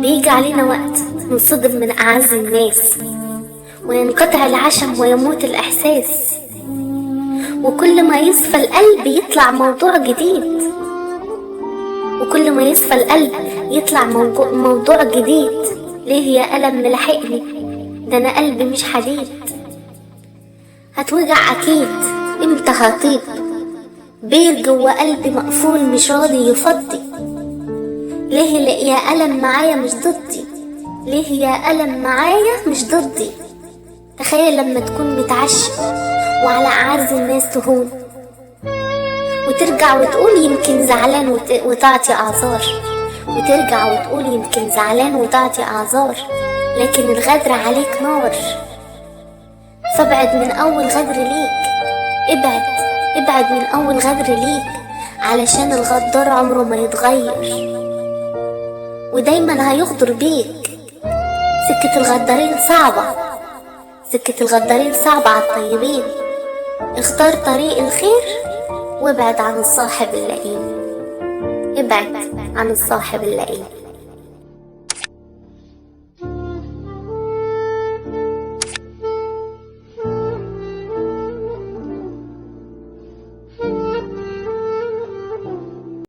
بيجي علينا وقت نصدم من أعز الناس، وينقطع العشم ويموت الإحساس، وكل ما يصفى القلب يطلع موضوع جديد، وكل ما يصفى القلب يطلع موضوع جديد. ليه يا ألم ملحقني؟ ده أنا قلبي مش حديد. هتوجع أكيد، إمتى هطيب؟ بير جوا قلبي مقفول مش راضي يفضي. ليه يا ألم معايا مش ضدي؟ ليه يا ألم معايا مش ضدي؟ تخيل لما تكون متعشم وعلى أعز الناس تهون، وترجع وتقول يمكن زعلان وتعطي أعذار، وترجع وتقول يمكن زعلان وتعطي أعذار، لكن الغدر عليك نار. فابعد من أول غدر ليك، ابعد من أول غدر ليك، علشان الغدار عمره ما يتغير ودايما هيغدر بيك. سكة الغدارين صعبة على الطيبين. اختار طريق الخير وابعد عن الصاحب اللئيم. ابعد عن الصاحب اللئيم.